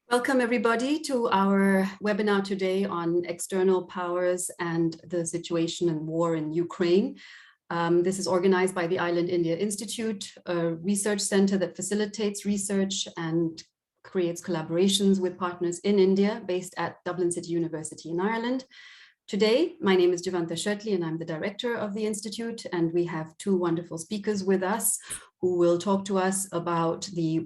Welcome everybody to our webinar today on external powers and the situation and war in Ukraine. This is organized by the Island India Institute, a research center that facilitates research and creates collaborations with partners in India based at Dublin City University in Ireland. Today, my name is Jivanta Schottli and I'm the director of the Institute, and we have two wonderful speakers with us who will talk to us about the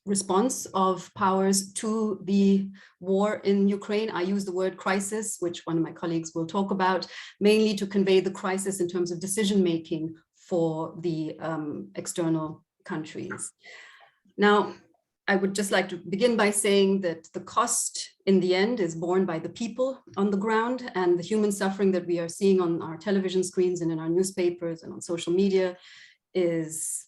response of powers to the war in Ukraine. I use the word crisis, which one of my colleagues will talk about, mainly to convey the crisis in terms of decision-making for the external countries. Now, I would just like to begin by saying that the cost in the end is borne by the people on the ground, and the human suffering that we are seeing on our television screens and in our newspapers and on social media is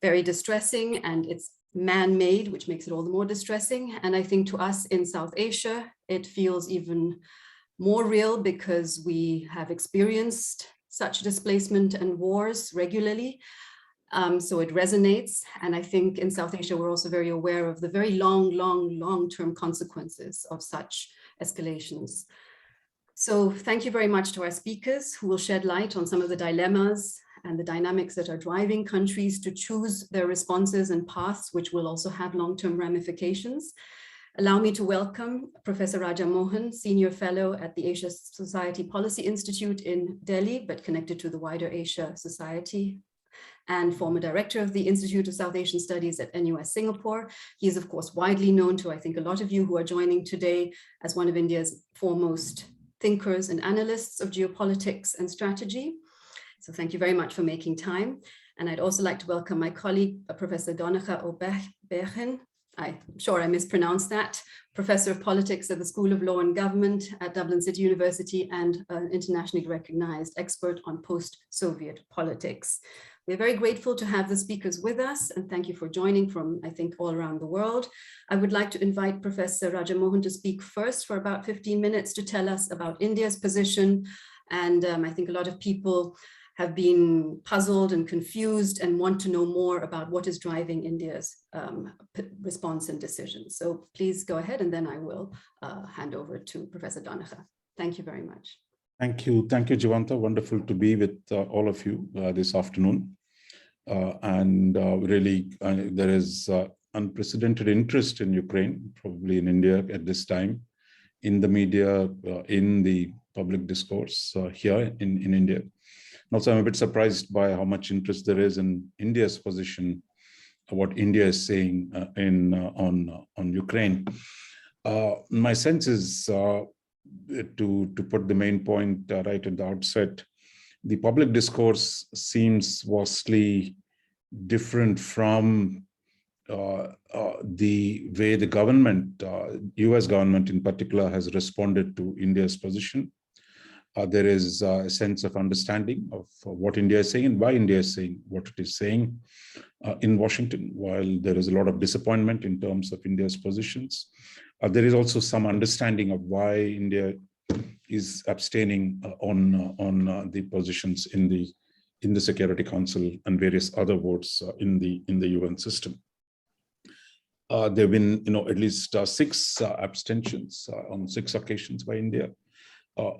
very distressing, and it's man-made, which makes it all the more distressing. And I think to us in South Asia, it feels even more real because we have experienced such displacement and wars regularly. So it resonates. And I think in South Asia, we're also very aware of the very long-term consequences of such escalations. So thank you very much to our speakers who will shed light on some of the dilemmas and the dynamics that are driving countries to choose their responses and paths, which will also have long-term ramifications. Allow me to welcome Professor Raja Mohan, Senior Fellow at the Asia Society Policy Institute in Delhi, but connected to the wider Asia Society, and former Director of the Institute of South Asian Studies at NUS Singapore. He is, of course, widely known to, I think, a lot of you who are joining today as one of India's foremost thinkers and analysts of geopolitics and strategy. So thank you very much for making time. And I'd also like to welcome my colleague, Professor Donnacha Bergen. I'm sure I mispronounced that. Professor of Politics at the School of Law and Government at Dublin City University and an internationally recognized expert on post-Soviet politics. We're very grateful to have the speakers with us, and thank you for joining from, I think, all around the world. I would like to invite Professor Raja Mohan to speak first for about 15 minutes to tell us about India's position. And I think a lot of people have been puzzled and confused and want to know more about what is driving India's response and decisions. So please go ahead, and then I will hand over to Professor Donnacha. Thank you very much. Thank you, Jivanta. Wonderful to be with all of you this afternoon. Really, there is unprecedented interest in Ukraine, probably in India at this time, in the media, in the public discourse here in India. And also, I'm a bit surprised by how much interest there is in India's position, what India is saying on Ukraine. My sense is, to put the main point right at the outset, the public discourse seems vastly different from the way the government, US government in particular, has responded to India's position. There is a sense of understanding of what India is saying and why India is saying what it is saying in Washington. While there is a lot of disappointment in terms of India's positions, there is also some understanding of why India is abstaining on the positions in the Security Council and various other votes in the UN system. There have been, at least 6 abstentions on 6 occasions by India.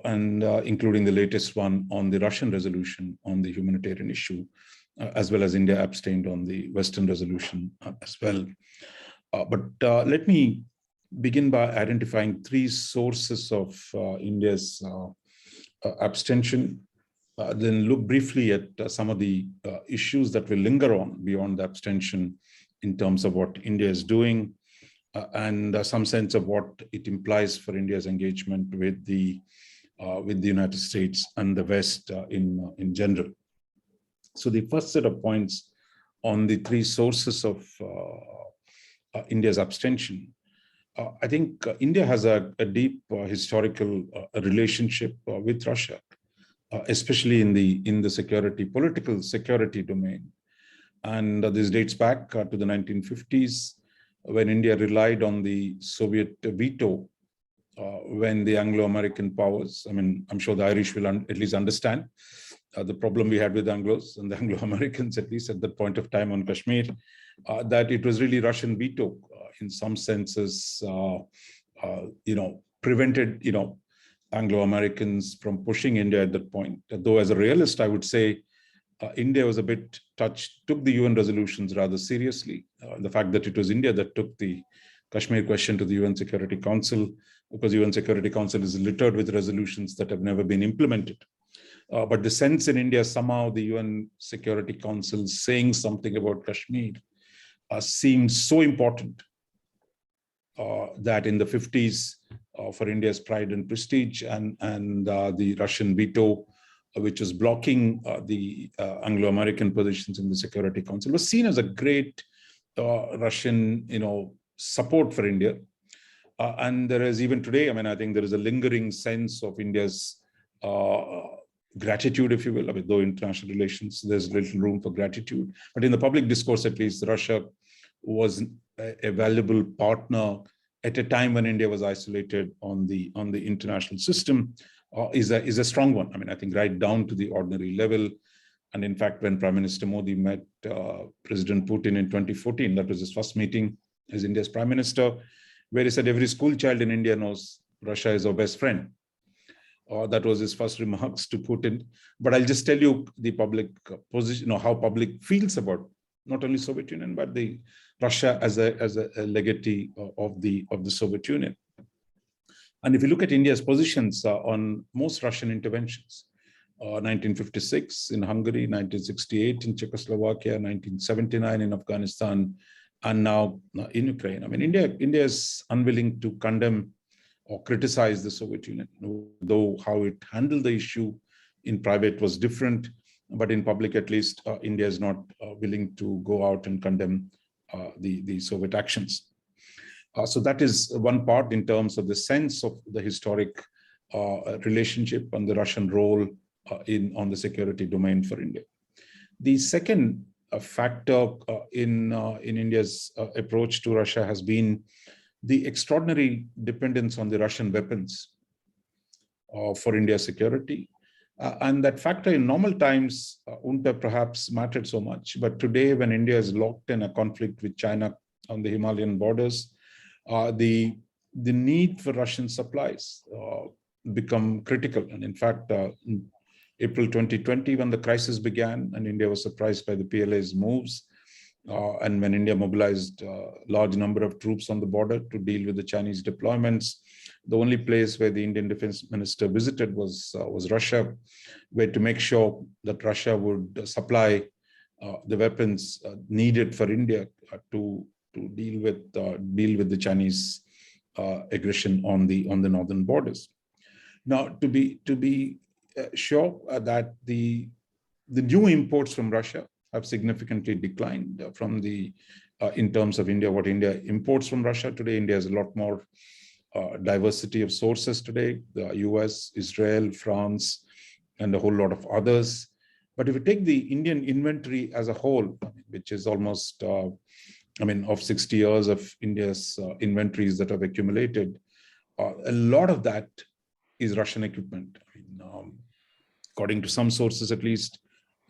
Including the latest one on the Russian resolution on the humanitarian issue, as well as India abstained on the Western resolution as well. But let me begin by identifying 3 sources of India's abstention, then look briefly at some of the issues that will linger on beyond the abstention in terms of what India is doing, and some sense of what it implies for India's engagement with the United States and the West in general. So the first set of points on the 3 sources of India's abstention. I think India has a deep historical relationship with Russia, especially in the political security domain. And this dates back to the 1950s, when India relied on the Soviet veto when the Anglo-American powers, I mean, I'm sure the Irish will at least understand the problem we had with Anglos and the Anglo-Americans, at least at that point of time on Kashmir, that it was really Russian veto in some senses, prevented, Anglo-Americans from pushing India at that point. Though as a realist, I would say India was a bit took the UN resolutions rather seriously. The fact that it was India that took the Kashmir question to the UN Security Council, because UN Security Council is littered with resolutions that have never been implemented. But the sense in India, somehow the UN Security Council saying something about Kashmir seems so important that in the 50s, for India's pride and prestige, and the Russian veto, which was blocking the Anglo-American positions in the Security Council, was seen as a great Russian, support for India. And there is even today, I mean, I think there is a lingering sense of India's gratitude, if you will. I mean, though international relations, there's little room for gratitude. But in the public discourse, at least, Russia was a valuable partner at a time when India was isolated on the international system, is a strong one. I mean, I think right down to the ordinary level. And in fact, when Prime Minister Modi met President Putin in 2014, that was his first meeting as India's Prime Minister, where he said every school child in India knows Russia is our best friend. That was his first remarks to Putin. But I'll just tell you the public position, how public feels about not only Soviet Union, but the Russia as a legatee of the Soviet Union. And if you look at India's positions on most Russian interventions, 1956 in Hungary, 1968 in Czechoslovakia, 1979 in Afghanistan, and now in Ukraine. I mean, India is unwilling to condemn or criticize the Soviet Union, though how it handled the issue in private was different, but in public, at least, India is not willing to go out and condemn the Soviet actions. So that is one part in terms of the sense of the historic relationship and the Russian role on the security domain for India. The second factor in India's approach to Russia has been the extraordinary dependence on the Russian weapons for India's security. And that factor in normal times wouldn't have perhaps mattered so much. But today, when India is locked in a conflict with China on the Himalayan borders, the need for Russian supplies become critical. And in fact, in April 2020, when the crisis began and India was surprised by the PLA's moves, and when India mobilized a large number of troops on the border to deal with the Chinese deployments, the only place where the Indian defense minister visited was Russia, where to make sure that Russia would supply the weapons needed for India to deal with the Chinese aggression on the northern borders. Now, to be sure that the new imports from Russia have significantly declined from in terms of India, what India imports from Russia today. India has a lot more diversity of sources today, the US, Israel, France, and a whole lot of others. But if you take the Indian inventory as a whole, which is almost, of 60 years of India's inventories that have accumulated, a lot of that is Russian equipment. According to some sources, at least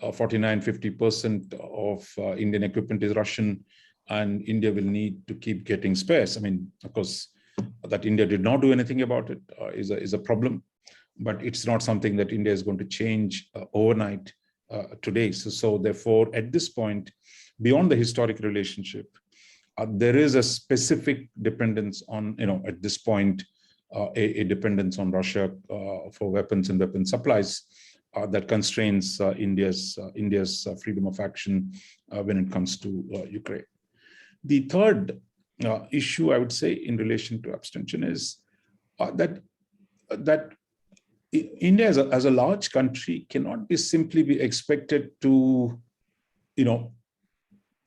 49-50% of Indian equipment is Russian, and India will need to keep getting spares. Of course, that India did not do anything about it is a problem, but it's not something that India is going to change overnight today. So therefore, at this point, beyond the historic relationship, there is a specific dependence on, at this point, a dependence on Russia for weapons and weapon supplies that constrains India's freedom of action when it comes to Ukraine. The third issue, I would say, in relation to abstention is that India as a large country cannot simply be expected to,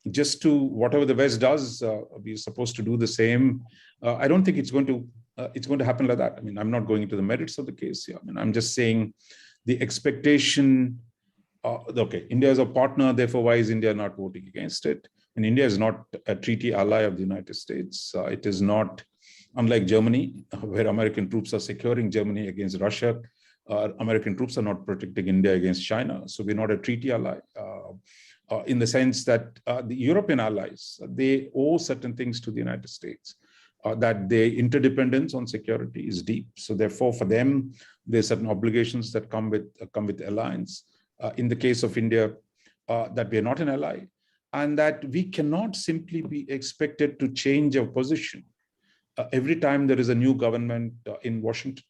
just to whatever the West does, we're supposed to do the same. I don't think it's going to happen like that. I'm not going into the merits of the case here. I'm just saying the expectation, okay, India is a partner, therefore why is India not voting against it? And India is not a treaty ally of the United States. It is not Unlike Germany, where American troops are securing Germany against Russia, American troops are not protecting India against China. So we're not a treaty ally. In the sense that the European allies, they owe certain things to the United States, that their interdependence on security is deep. So therefore, for them, there's certain obligations that come with alliance. In the case of India, that we are not an ally, and that we cannot simply be expected to change our position every time there is a new government in Washington.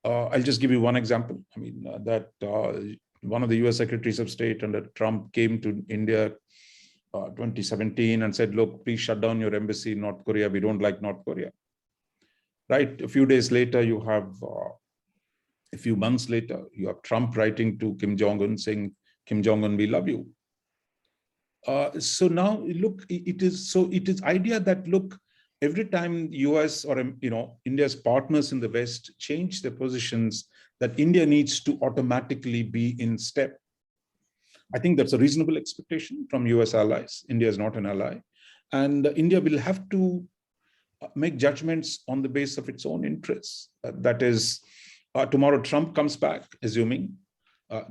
I'll just give you one example. I mean, that one of the US Secretaries of State under Trump came to India 2017 and said, look, please shut down your embassy in North Korea. We don't like North Korea. Right? A few days later, you have, a few months later, you have Trump writing to Kim Jong-un saying, Kim Jong-un, we love you. So now, look, it is idea that, look, every time US or India's partners in the West change their positions, that India needs to automatically be in step. I think that's a reasonable expectation from US allies. India is not an ally. And India will have to make judgments on the basis of its own interests. That is, tomorrow Trump comes back, assuming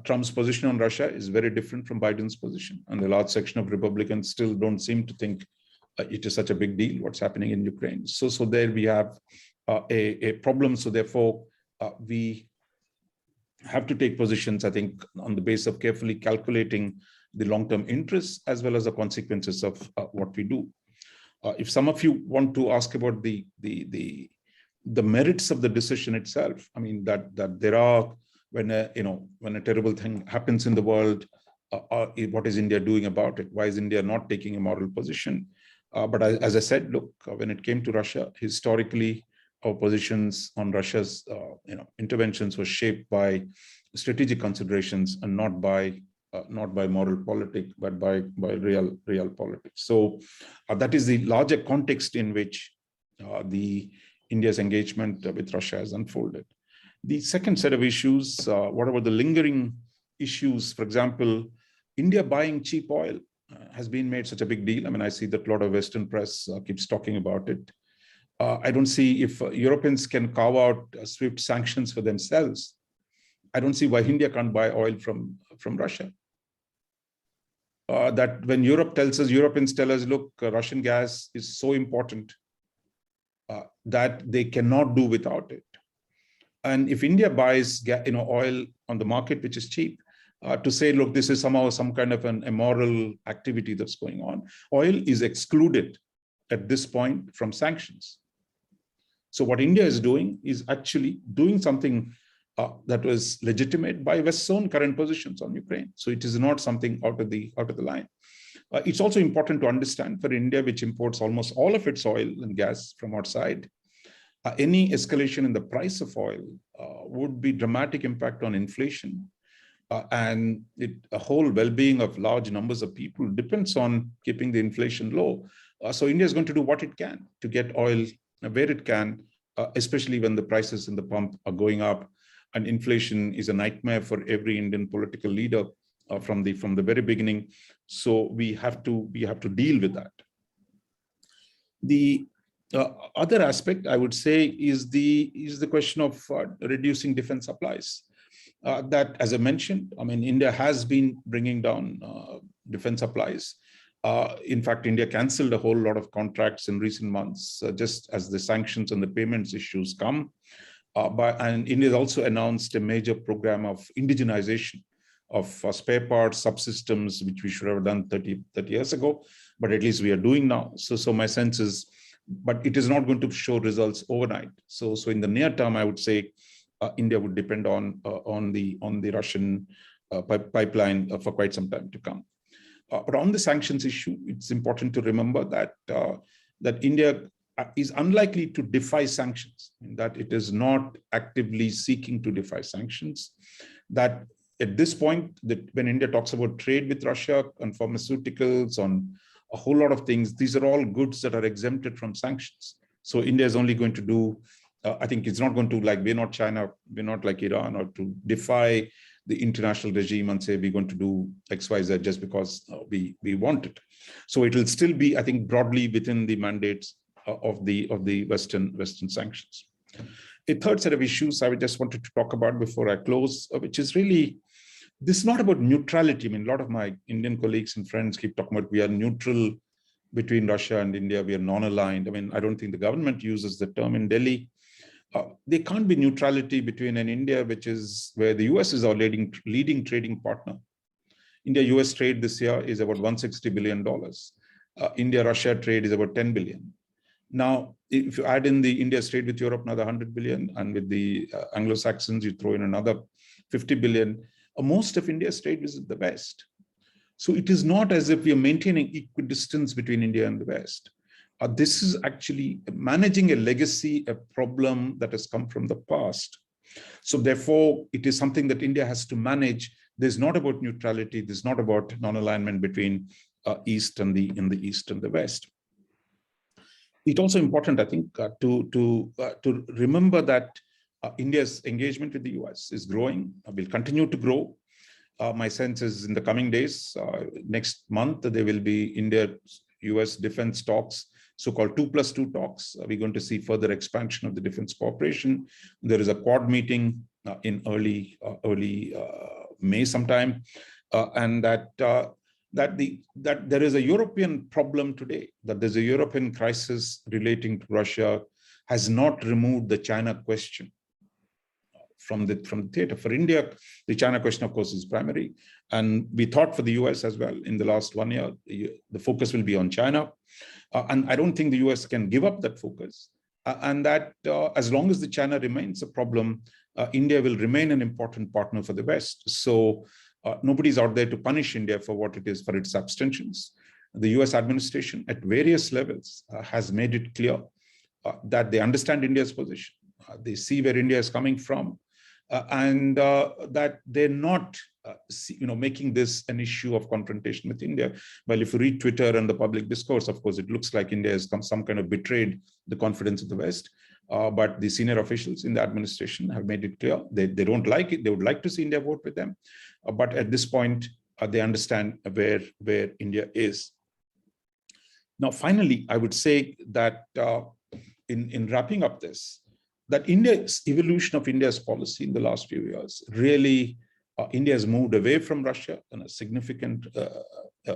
Trump's position on Russia is very different from Biden's position. And a large section of Republicans still don't seem to think it is such a big deal, what's happening in Ukraine. So there we have a problem. So therefore, we have to take positions, I think, on the basis of carefully calculating the long-term interests as well as the consequences of what we do. If some of you want to ask about the merits of the decision itself, I mean, that there are, when a terrible thing happens in the world, what is India doing about it? Why is India not taking a moral position? But as I said, look, when it came to Russia, historically, our positions on Russia's interventions were shaped by strategic considerations and not by moral politics, but by real politics. So that is the larger context in which the India's engagement with Russia has unfolded. The second set of issues, what about the lingering issues? For example, India buying cheap oil has been made such a big deal. I mean, I see that a lot of Western press keeps talking about it. I don't see, if Europeans can carve out swift sanctions for themselves, I don't see why India can't buy oil from Russia. That when Europeans tell us, look, Russian gas is so important that they cannot do without it. And if India buys oil on the market, which is cheap, to say, look, this is somehow some kind of an immoral activity that's going on. Oil is excluded at this point from sanctions. So what India is doing is actually doing something that was legitimate by West's own current positions on Ukraine. So it is not something out of the line. It's also important to understand for India, which imports almost all of its oil and gas from outside, any escalation in the price of oil would be dramatic impact on inflation. And a whole well-being of large numbers of people depends on keeping the inflation low. So India is going to do what it can to get oil where it can, especially when the prices in the pump are going up, and inflation is a nightmare for every Indian political leader from the very beginning. So we have to deal with that. The other aspect, I would say, is the question of reducing defense supplies. That, as I mentioned, I mean, India has been bringing down defense supplies. In fact, India cancelled a whole lot of contracts in recent months, just as the sanctions and the payments issues come. And India has also announced a major program of indigenization of spare parts, subsystems, which we should have done 30 years ago, but at least we are doing now. So my sense is, but it is not going to show results overnight. So in the near term, I would say India would depend on the Russian pipeline for quite some time to come. But on the sanctions issue, it's important to remember that India is unlikely to defy sanctions, in that it is not actively seeking to defy sanctions. That at this point, that when India talks about trade with Russia on pharmaceuticals, on a whole lot of things, these are all goods that are exempted from sanctions. So India is only going to do, I think it's not going to, like, we're not China, we're not like Iran, or to defy the international regime and say we're going to do X, Y, Z just because we want it. So it will still be, I think, broadly within the mandates of the Western sanctions. A third set of issues I just wanted to talk about before I close, which is really, this is not about neutrality. I mean, a lot of my Indian colleagues and friends keep talking about we are neutral between Russia and India, we are non-aligned. I mean, I don't think the government uses the term in Delhi. There can't be neutrality between an India, which is where the US is our leading trading partner. India-US trade this year is about $160 billion. India-Russia trade is about 10 billion. Now, if you add in the India's trade with Europe, another 100 billion, and with the Anglo-Saxons, you throw in another 50 billion, most of India's trade is with the West. So it is not as if we are maintaining equidistance between India and the West. This is actually managing a legacy, a problem that has come from the past. So therefore, it is something that India has to manage. There's not about neutrality. There's not about non-alignment between East and the East and the West. It's also important, I think, to remember that India's engagement with the US is growing, will continue to grow. My sense is in the coming days, next month, there will be India-US defense talks, so-called 2+2 talks. We're going to see further expansion of the defense cooperation. There is a Quad meeting in early May sometime, and that there is a European problem today, that there's a European crisis relating to Russia, has not removed the China question from the theater. For India, the China question, of course, is primary. And we thought for the US as well, in the last 1 year, the focus will be on China. And I don't think the US can give up that focus. And that as long as the China remains a problem, India will remain an important partner for the West. So nobody's out there to punish India for what it is, for its abstentions. The US administration at various levels has made it clear that they understand India's position. They see where India is coming from, and that they're not making this an issue of confrontation with India. Well, if you read Twitter and the public discourse, of course, it looks like India has some kind of betrayed the confidence of the West. But the senior officials in the administration have made it clear they don't like it. They would like to see India vote with them. But at this point, they understand where India is. Now, finally, I would say that in wrapping up this, that India's evolution of India's policy in the last few years, really, India has moved away from Russia in a significant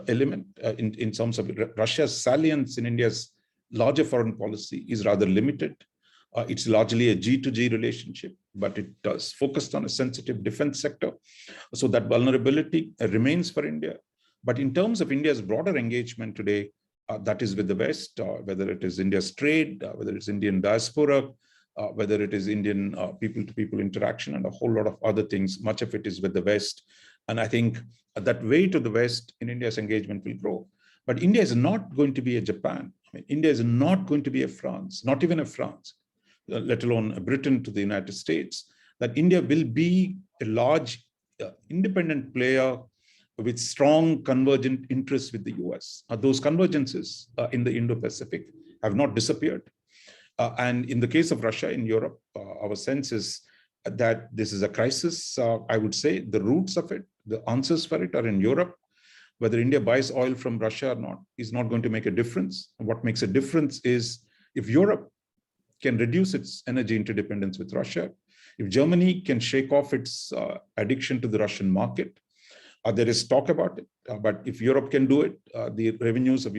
element in terms of Russia's salience in India's larger foreign policy is rather limited. It's largely a G2G relationship, but it does focus on a sensitive defense sector. So that vulnerability remains for India. But in terms of India's broader engagement today, that is with the West, whether it is India's trade, whether it's Indian diaspora, whether it is Indian people-to-people interaction and a whole lot of other things, much of it is with the West. And I think that way to the West in India's engagement will grow. But India is not going to be a Japan. I mean, India is not going to be a France, not even a France, let alone a Britain to the United States. That India will be a large independent player with strong convergent interests with the US. Those convergences in the Indo-Pacific have not disappeared. And in the case of Russia in Europe, our sense is that this is a crisis. I would say the roots of it, the answers for it are in Europe. Whether India buys oil from Russia or not is not going to make a difference. What makes a difference is if Europe can reduce its energy interdependence with Russia, if Germany can shake off its addiction to the Russian market, there is talk about it, but if Europe can do it, the revenues of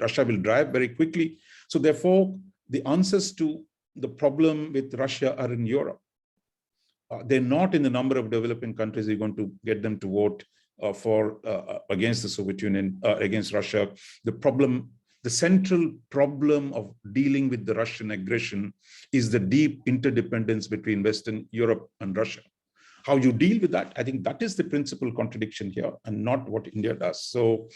Russia will drive very quickly. So therefore, the answers to the problem with Russia are in Europe. They're not in the number of developing countries you're going to get them to vote against the Soviet Union, against Russia. The central problem of dealing with the Russian aggression is the deep interdependence between Western Europe and Russia. How you deal with that, I think that is the principal contradiction here and not what India does. So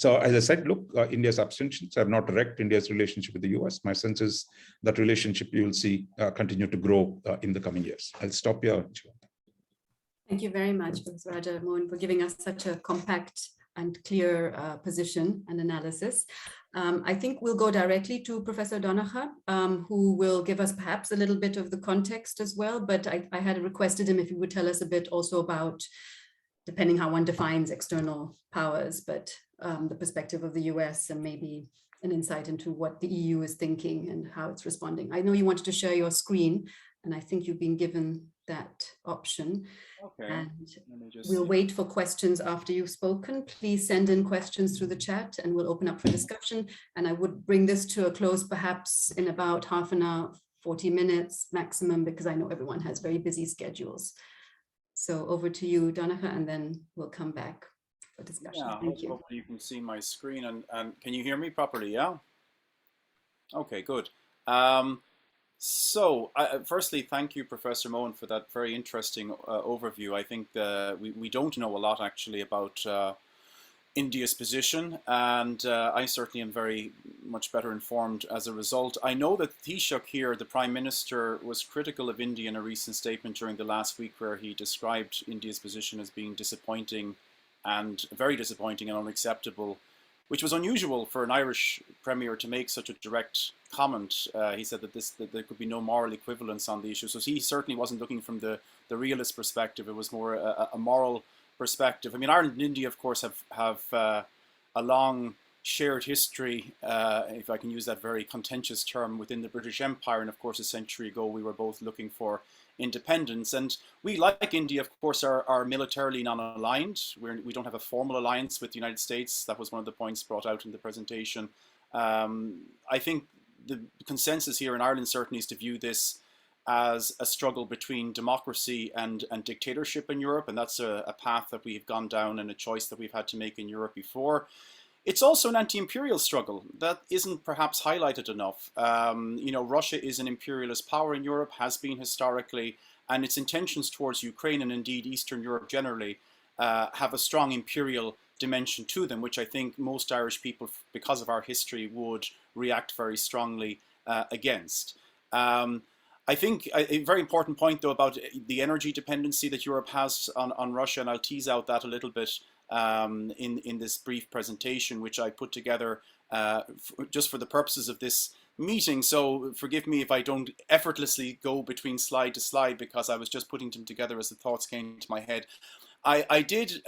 as I said, look, India's abstentions have not wrecked India's relationship with the US. My sense is that relationship you will see continue to grow in the coming years. I'll stop here, Jivanta. Thank you very much, Professor Raja Mohan, for giving us such a compact and clear position and analysis. I think we'll go directly to Professor Donnacha, who will give us perhaps a little bit of the context as well, but I had requested him if he would tell us a bit also about, depending how one defines external powers, but the perspective of the US and maybe an insight into what the EU is thinking and how it's responding. I know you wanted to share your screen, and I think you've been given that option. Okay. And Just... we'll wait for questions after you've spoken. Please send in questions through the chat and we'll open up for discussion. And I would bring this to a close perhaps in about half an hour, 40 minutes maximum, because I know everyone has very busy schedules. So over to you, Donnacha, and then we'll come back for discussion. Yeah, Thank you. hopefully you can see my screen and can you hear me properly? Yeah. Okay, good. Firstly, thank you, Professor Mohan, for that very interesting overview. I think we don't know a lot actually about India's position, and I certainly am very much better informed as a result. I know that Taoiseach here, the Prime Minister, was critical of India in a recent statement during the last week where he described India's position as being disappointing and very disappointing and unacceptable, which was unusual for an Irish Premier to make such a direct comment. He said that there could be no moral equivalence on the issue. So he certainly wasn't looking from the realist perspective. It was more a moral perspective. I mean, Ireland and India, of course, have a long shared history, if I can use that very contentious term, within the British Empire. And of course, a century ago, we were both looking for independence. And we, like India, of course, are militarily non-aligned. We don't have a formal alliance with the United States. That was one of the points brought out in the presentation. I think the consensus here in Ireland certainly is to view this as a struggle between democracy and dictatorship in Europe. And that's a path that we've gone down and a choice that we've had to make in Europe before. It's also an anti-imperial struggle that isn't perhaps highlighted enough. You know, Russia is an imperialist power in Europe, has been historically, and its intentions towards Ukraine and indeed Eastern Europe generally have a strong imperial dimension to them, which I think most Irish people, because of our history, would react very strongly against. I think a very important point, though, about the energy dependency that Europe has on Russia, and I'll tease out that a little bit in this brief presentation, which I put together just for the purposes of this meeting. So forgive me if I don't effortlessly go between slide to slide, because I was just putting them together as the thoughts came to my head. I did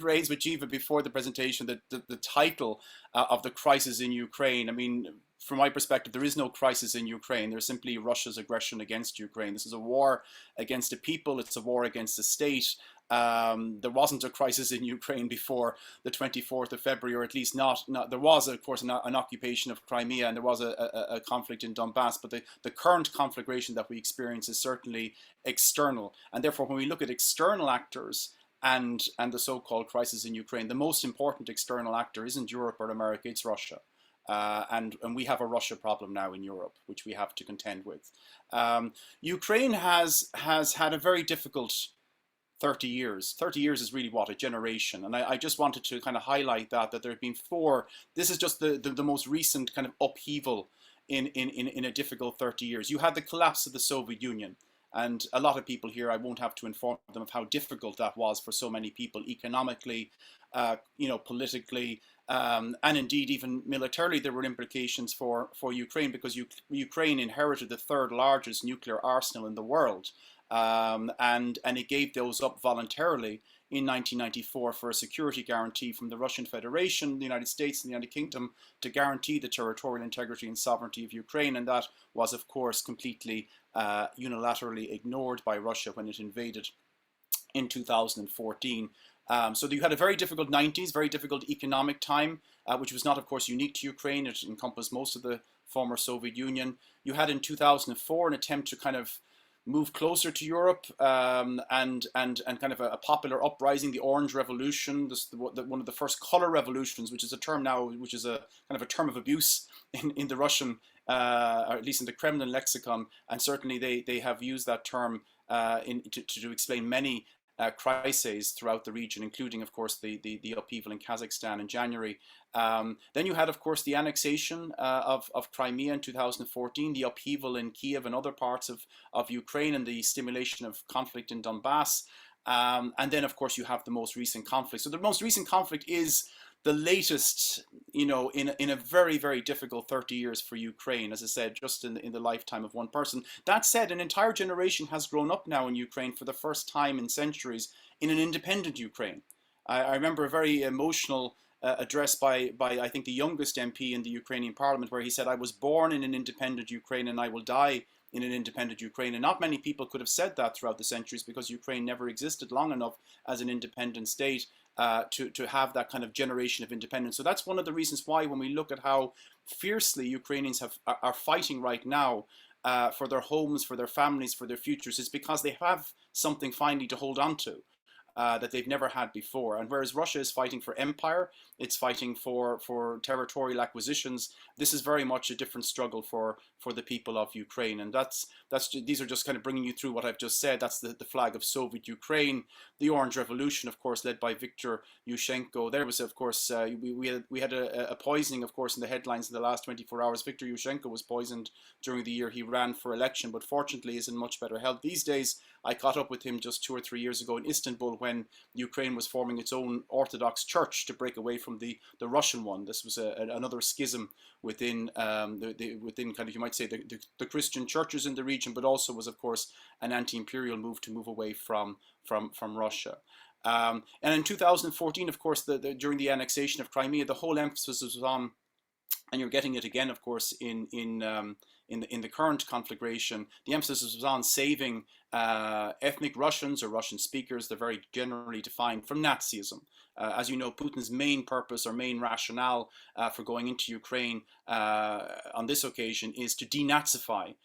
raise with Jiva before the presentation that the title of the crisis in Ukraine. I mean, from my perspective, there is no crisis in Ukraine. There's simply Russia's aggression against Ukraine. This is a war against a people. It's a war against a state. There wasn't a crisis in Ukraine before the 24th of February, or at least not there was, of course, an occupation of Crimea, and there was a conflict in Donbass, but the current conflagration that we experience is certainly external. And therefore, when we look at external actors and the so-called crisis in Ukraine, the most important external actor isn't Europe or America, it's Russia. And we have a Russia problem now in Europe, which we have to contend with. Ukraine has had a very difficult 30 years. 30 years is really what, a generation. And I just wanted to kind of highlight that there have been this is just the most recent kind of upheaval in a difficult 30 years. You had the collapse of the Soviet Union. And a lot of people here, I won't have to inform them of how difficult that was for so many people, economically, you know, politically, and indeed even militarily. There were implications for Ukraine, because Ukraine inherited the third largest nuclear arsenal in the world. And it gave those up voluntarily in 1994 for a security guarantee from the Russian Federation, the United States and the United Kingdom to guarantee the territorial integrity and sovereignty of Ukraine. And that was, of course, completely unilaterally ignored by Russia when it invaded in 2014. So you had a very difficult 90s, very difficult economic time, which was not, of course, unique to Ukraine. It encompassed most of the former Soviet Union. You had in 2004 an attempt to kind of move closer to Europe and kind of a popular uprising, the Orange Revolution, one of the first color revolutions, which is a term now, which is a kind of a term of abuse in the Russian, or at least in the Kremlin lexicon. And certainly they have used that term to explain many crises throughout the region, including, of course, the upheaval in Kazakhstan in January. Then you had, of course, the annexation of Crimea in 2014, the upheaval in Kiev and other parts of Ukraine, and the stimulation of conflict in Donbass. And then, of course, you have the most recent conflict. So the most recent conflict is the latest, you know, in a very, very difficult 30 years for Ukraine, as I said, just in the lifetime of one person. That said, an entire generation has grown up now in Ukraine for the first time in centuries in an independent Ukraine. I remember a very emotional address by I think the youngest MP in the Ukrainian parliament, where he said, "I was born in an independent Ukraine and I will die in an independent Ukraine." And not many people could have said that throughout the centuries, because Ukraine never existed long enough as an independent state to have that kind of generation of independence. So that's one of the reasons why, when we look at how fiercely Ukrainians are fighting right now for their homes, for their families, for their futures, it's because they have something finally to hold on to. That they've never had before. And whereas Russia is fighting for empire, it's fighting for territorial acquisitions, this is very much a different struggle for the people of Ukraine. And these are just kind of bringing you through what I've just said. That's the flag of Soviet Ukraine, the Orange Revolution, of course, led by Viktor Yushchenko. There was, of course, we had a poisoning, of course, in the headlines in the last 24 hours. Viktor Yushchenko was poisoned during the year he ran for election, but fortunately is in much better health these days. I caught up with him just 2 or 3 years ago in Istanbul, when Ukraine was forming its own Orthodox church to break away from the Russian one. This was another schism within within kind of, you might say, the Christian churches in the region, but also was, of course, an anti-imperial move to move away from Russia. And in 2014, of course, during the annexation of Crimea, the whole emphasis was on, and you're getting it again, of course, in the current conflagration, the emphasis was on saving ethnic Russians, or Russian speakers, they're very generally defined, from Nazism. As you know, Putin's main purpose or main rationale for going into Ukraine on this occasion is to denazify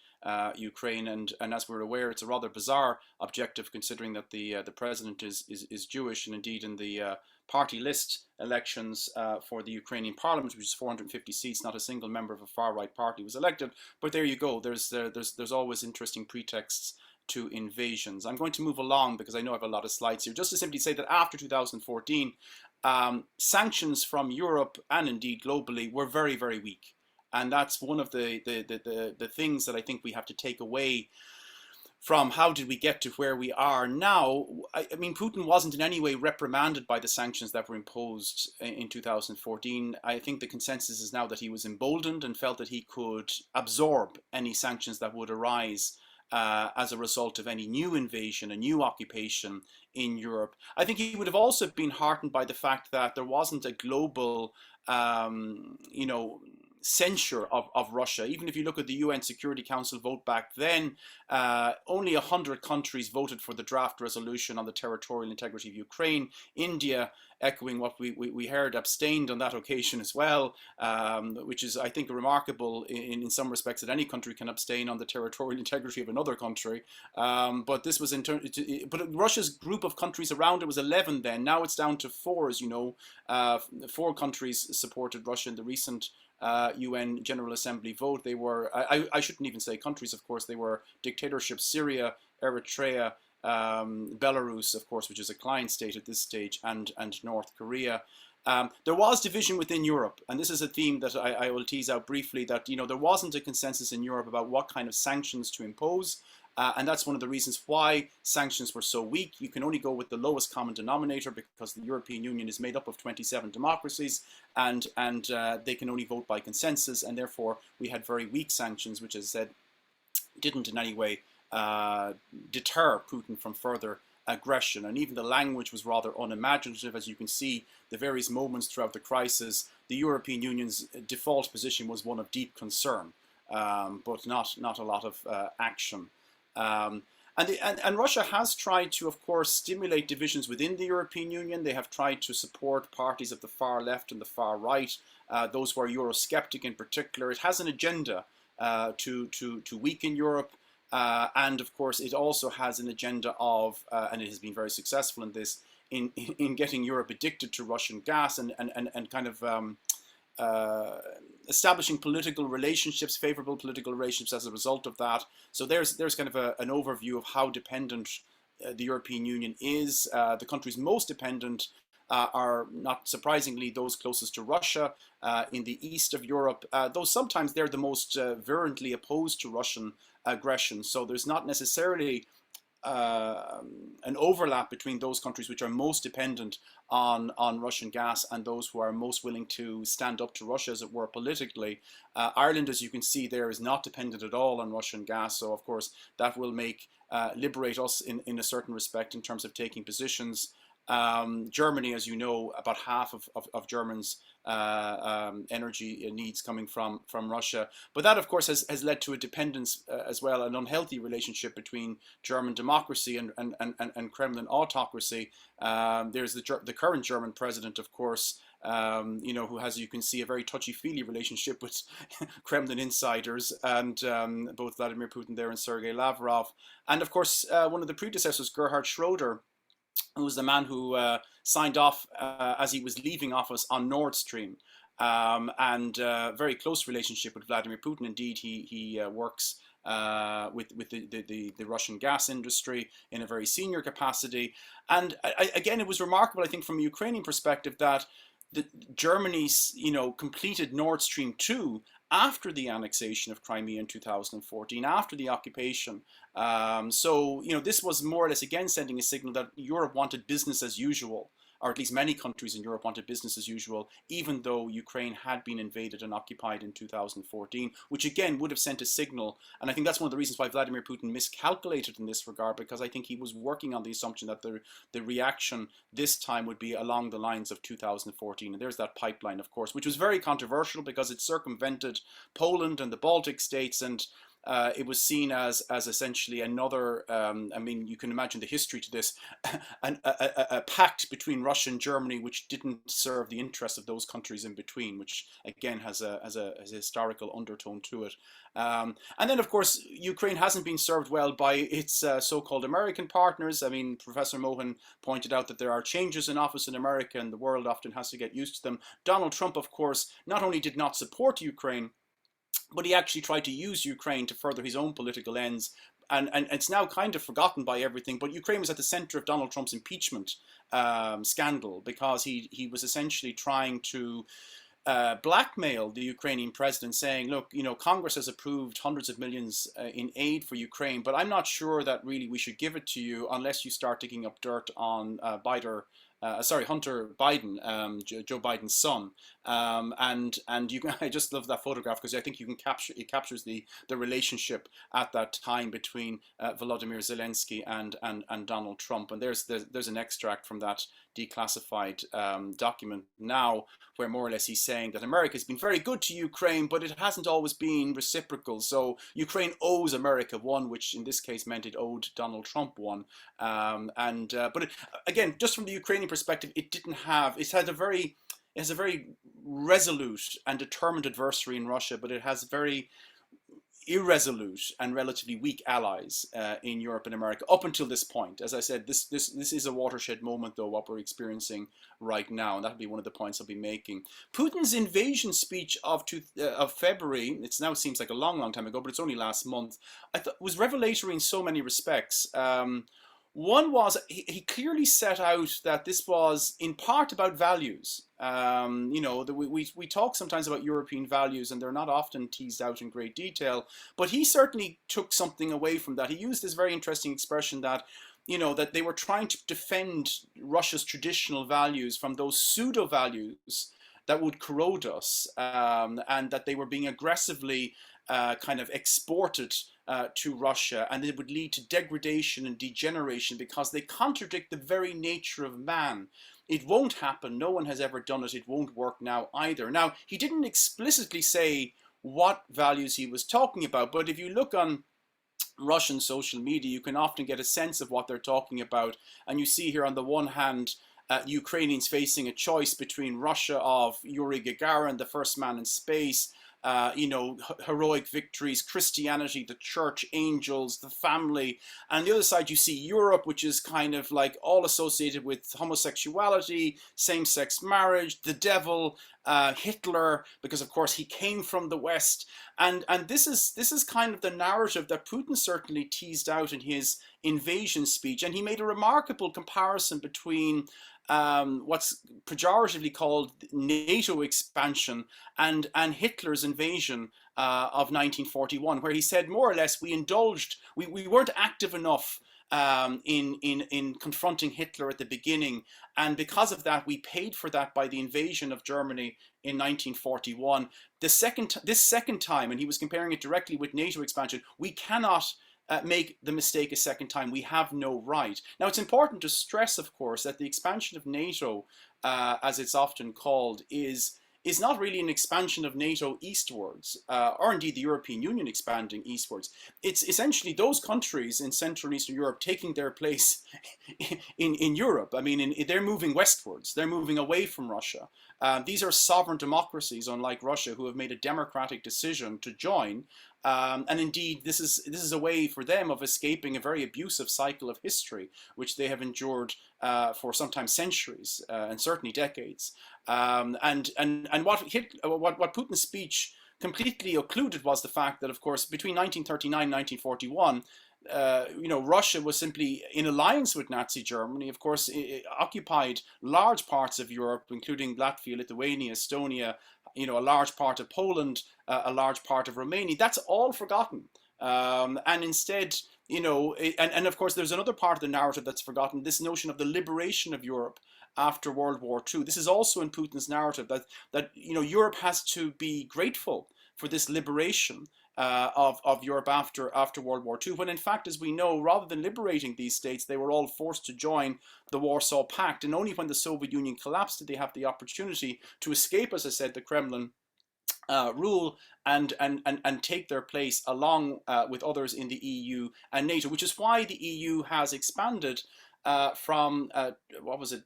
Ukraine, and as we're aware, it's a rather bizarre objective, considering that the president is Jewish, and indeed in the party list elections for the Ukrainian parliament, which is 450 seats, not a single member of a far-right party was elected. But there you go. There's always interesting pretexts to invasions. I'm going to move along because I know I have a lot of slides here. Just to simply say that after 2014, sanctions from Europe and indeed globally were very, very weak. And that's one of the things that I think we have to take away from how did we get to where we are now. I mean, Putin wasn't in any way reprimanded by the sanctions that were imposed in 2014. I think the consensus is now that he was emboldened and felt that he could absorb any sanctions that would arise as a result of any new invasion, a new occupation in Europe. I think he would have also been heartened by the fact that there wasn't a global, censure of Russia. Even if you look at the UN Security Council vote back then, only 100 countries voted for the draft resolution on the territorial integrity of Ukraine. India, echoing what we heard, abstained on that occasion as well, which is, I think, remarkable in some respects, that any country can abstain on the territorial integrity of another country. But this was but Russia's group of countries around it was 11 then. Now it's down to 4, as you know. 4 countries supported Russia in the recent UN General Assembly vote. They were, I shouldn't even say countries, of course, they were dictatorships: Syria, Eritrea, Belarus, of course, which is a client state at this stage, and North Korea. There was division within Europe, and this is a theme that I will tease out briefly, that, there wasn't a consensus in Europe about what kind of sanctions to impose. And that's one of the reasons why sanctions were so weak. You can only go with the lowest common denominator, because the European Union is made up of 27 democracies, and they can only vote by consensus, and therefore we had very weak sanctions, which, as I said, didn't in any way deter Putin from further aggression. And even the language was rather unimaginative. As you can see, the various moments throughout the crisis, the European Union's default position was one of deep concern, but not a lot of action. And Russia has tried to, of course, stimulate divisions within the European Union. They have tried to support parties of the far left and the far right, those who are Eurosceptic in particular. It has an agenda to weaken Europe. And of course, it also has an agenda of, and it has been very successful in this, in getting Europe addicted to Russian gas, and kind of establishing political relationships, favorable political relationships as a result of that. So there's kind of an overview of how dependent the European Union is. The countries most dependent are, not surprisingly, those closest to Russia in the east of Europe, though sometimes they're the most virulently opposed to Russian aggression. So there's not necessarily an overlap between those countries which are most dependent on Russian gas and those who are most willing to stand up to Russia, as it were, politically. Ireland, as you can see there, is not dependent at all on Russian gas. So of course that will liberate us in a certain respect in terms of taking positions Germany, as you know, about half of Germans' energy needs coming from Russia. But that, of course, has led to a dependence as well, an unhealthy relationship between German democracy and Kremlin autocracy. There's the current German president, of course, who has, you can see, a very touchy-feely relationship with Kremlin insiders, and both Vladimir Putin there and Sergei Lavrov. And of course, one of the predecessors, Gerhard Schroeder, who was the man who signed off as he was leaving office on Nord Stream, and very close relationship with Vladimir Putin. Indeed, he works with the Russian gas industry in a very senior capacity. And again, it was remarkable, I think, from a Ukrainian perspective, that Germany's completed Nord Stream 2 after the annexation of Crimea in 2014, after the occupation. So this was more or less again sending a signal that Europe wanted business as usual, or at least many countries in Europe wanted business as usual, even though Ukraine had been invaded and occupied in 2014, which again would have sent a signal. And I think that's one of the reasons why Vladimir Putin miscalculated in this regard, because I think he was working on the assumption that the reaction this time would be along the lines of 2014. And there's that pipeline, of course, which was very controversial because it circumvented Poland and the Baltic states, and it was seen as essentially another, you can imagine the history to this, a pact between Russia and Germany which didn't serve the interests of those countries in between, which again has a historical undertone to it. And then, of course, Ukraine hasn't been served well by its so-called American partners. I mean, Professor Mohan pointed out that there are changes in office in America, and the world often has to get used to them. Donald Trump, of course, not only did not support Ukraine, but he actually tried to use Ukraine to further his own political ends. And it's now kind of forgotten by everything, but Ukraine was at the center of Donald Trump's impeachment scandal, because he was essentially trying to blackmail the Ukrainian president, saying, look, Congress has approved hundreds of millions in aid for Ukraine, but I'm not sure that really we should give it to you unless you start digging up dirt on Hunter Biden, Joe Biden's son, and you can, I just love that photograph because I think it captures the relationship at that time between Volodymyr Zelensky and Donald Trump. And there's an extract from that declassified document now, where more or less he's saying that America has been very good to Ukraine, but it hasn't always been reciprocal. So Ukraine owes America one, which in this case meant it owed Donald Trump one. But again, just from the Ukrainian perspective, it has a very resolute and determined adversary in Russia, but it has very irresolute and relatively weak allies in Europe and America up until this point. As I said, this is a watershed moment, though, what we're experiencing right now, and that'll be one of the points I'll be making. Putin's invasion speech of February, it now seems like a long time ago, but it's only last month, I thought was revelatory in so many respects. One was he clearly set out that this was in part about values. We talk sometimes about European values, and they're not often teased out in great detail, but he certainly took something away from that. He used this very interesting expression that that they were trying to defend Russia's traditional values from those pseudo values that would corrode us, and that they were being aggressively kind of exported to Russia, and it would lead to degradation and degeneration because they contradict the very nature of man. It won't happen. No one has ever done it. It won't work now either. Now, he didn't explicitly say what values he was talking about, but if you look on Russian social media, you can often get a sense of what they're talking about. And you see here on the one hand, Ukrainians facing a choice between Russia of Yuri Gagarin, the first man in space, heroic victories, Christianity, the church, angels, the family. And on the other side, you see Europe, which is kind of like all associated with homosexuality, same-sex marriage, the devil, Hitler, because of course he came from the West. And this is kind of the narrative that Putin certainly teased out in his invasion speech. And he made a remarkable comparison between what's pejoratively called NATO expansion and Hitler's invasion of 1941, where he said more or less we weren't active enough in confronting Hitler at the beginning, and because of that we paid for that by the invasion of Germany in 1941. This second time, and he was comparing it directly with NATO expansion, we cannot make the mistake a second time. We have no right. Now, it's important to stress, of course, that the expansion of NATO, as it's often called, is not really an expansion of NATO eastwards, or indeed the European Union expanding eastwards. It's essentially those countries in Central and Eastern Europe taking their place in Europe. I mean, they're moving westwards. They're moving away from Russia. These are sovereign democracies, unlike Russia, who have made a democratic decision to join. And indeed, this is a way for them of escaping a very abusive cycle of history, which they have endured for sometimes centuries and certainly decades. And what Putin's speech completely occluded was the fact that, of course, between 1939 and 1941, Russia was simply in alliance with Nazi Germany. Of course, it occupied large parts of Europe, including Latvia, Lithuania, Estonia, a large part of Poland, a large part of Romania. That's all forgotten. And instead, and of course, there's another part of the narrative that's forgotten, this notion of the liberation of Europe after World War II. This is also in Putin's narrative, that Europe has to be grateful for this liberation of Europe after World War II, when in fact, as we know, rather than liberating these states, they were all forced to join the Warsaw Pact. And only when the Soviet Union collapsed did they have the opportunity to escape, as I said, the Kremlin rule and take their place along with others in the EU and NATO, which is why the EU has expanded from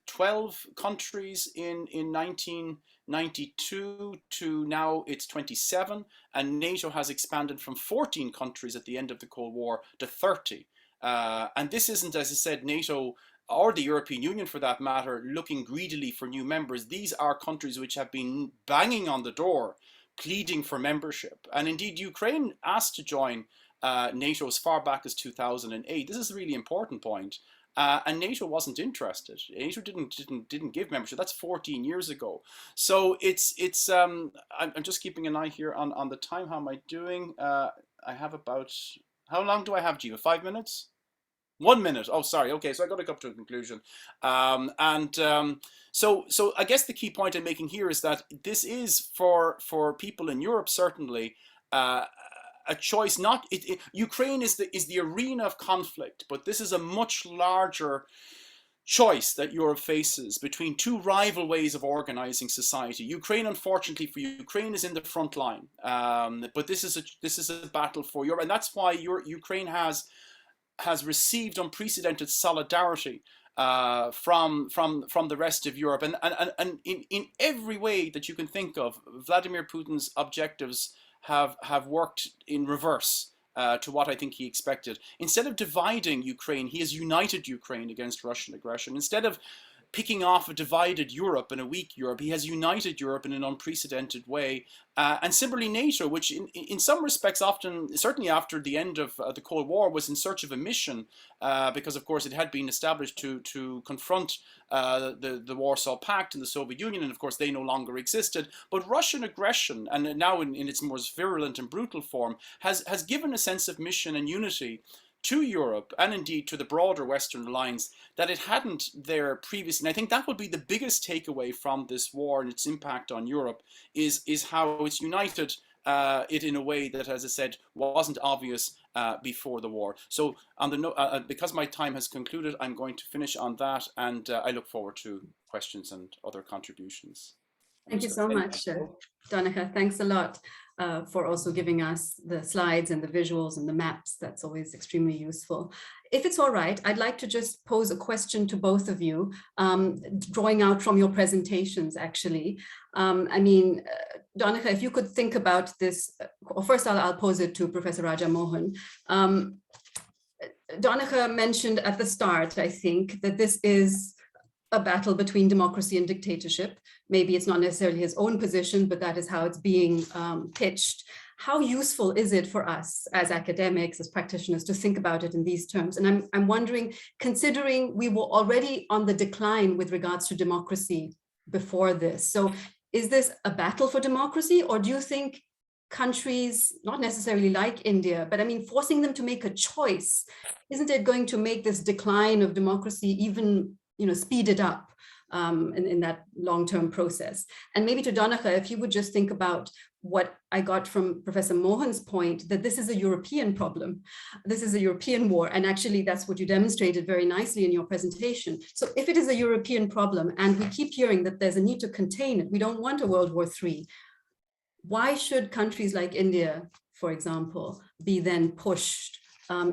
12 countries in 1992 to now it's 27, and NATO has expanded from 14 countries at the end of the Cold War to 30. And this isn't, as I said, NATO or the European Union for that matter, looking greedily for new members. These are countries which have been banging on the door, pleading for membership. And indeed, Ukraine asked to join NATO as far back as 2008. This is a really important point. And NATO wasn't interested. NATO didn't give membership. That's 14 years ago. So I'm just keeping an eye here on the time. How am I doing? I have about, how long do I have, Jiva? 5 minutes? 1 minute. Oh, sorry. Okay, so I got to come to a conclusion. So I guess the key point I'm making here is that this is for people in Europe certainly a choice. Ukraine is the arena of conflict, but this is a much larger choice that Europe faces between two rival ways of organizing society. Ukraine, unfortunately for Ukraine, is in the front line, but this is a battle for Europe, and that's why Ukraine has received unprecedented solidarity from the rest of Europe, and in every way that you can think of, Vladimir Putin's objectives have worked in reverse to what I think he expected. Instead of dividing Ukraine, he has united Ukraine against Russian aggression. Instead of picking off a divided Europe and a weak Europe, he has united Europe in an unprecedented way. And similarly NATO, which in some respects often, certainly after the end of the Cold War, was in search of a mission, because of course it had been established to confront the Warsaw Pact and the Soviet Union, and of course they no longer existed. But Russian aggression, and now in its most virulent and brutal form, has given a sense of mission and unity to Europe, and indeed to the broader Western alliance, that it hadn't there previously. And I think that would be the biggest takeaway from this war and its impact on Europe, is how it's united it in a way that, as I said, wasn't obvious before the war. So on the because my time has concluded, I'm going to finish on that, and I look forward to questions and other contributions. Thank you so much, Donnacha. Thanks a lot for also giving us the slides and the visuals and the maps. That's always extremely useful. If it's all right, I'd like to just pose a question to both of you, drawing out from your presentations, actually. I mean, Donnacha, if you could think about this, or first I'll pose it to Professor Raja Mohan. Donnacha mentioned at the start, I think, that this is a battle between democracy and dictatorship. Maybe it's not necessarily his own position, but that is how it's being pitched. How useful is it for us as academics, as practitioners, to think about it in these terms? And I'm wondering, considering we were already on the decline with regards to democracy before this, so is this a battle for democracy, or do you think countries, not necessarily like India, but I mean, forcing them to make a choice, isn't it going to make this decline of democracy even speed it up in that long-term process? And maybe to Donnacha, if you would just think about what I got from Professor Mohan's point, that this is a European problem. This is a European war. And actually, that's what you demonstrated very nicely in your presentation. So if it is a European problem, and we keep hearing that there's a need to contain it, we don't want a World War III, why should countries like India, for example, be then pushed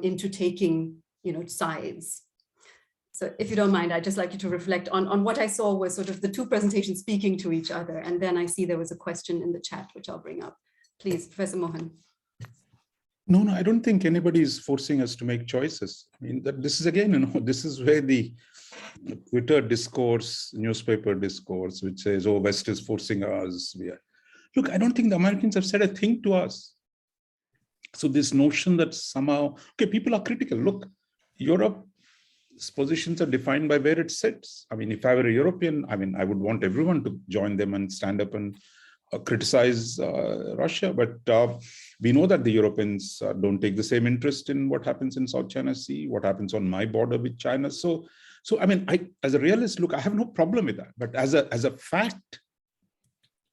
into taking, sides? So if you don't mind, I'd just like you to reflect on what I saw was sort of the two presentations speaking to each other. And then I see there was a question in the chat, which I'll bring up. Please, Professor Mohan. No, I don't think anybody is forcing us to make choices. I mean, this is again, this is where the Twitter discourse, newspaper discourse, which says, oh, West is forcing us. Look, I don't think the Americans have said a thing to us. So this notion that somehow, okay, people are critical. Look, Europe's positions are defined by where it sits. I mean, if I were a European, I would want everyone to join them and stand up and criticize Russia. But we know that the Europeans don't take the same interest in what happens in South China Sea, what happens on my border with China. So I mean, as a realist, look, I have no problem with that. But as a fact,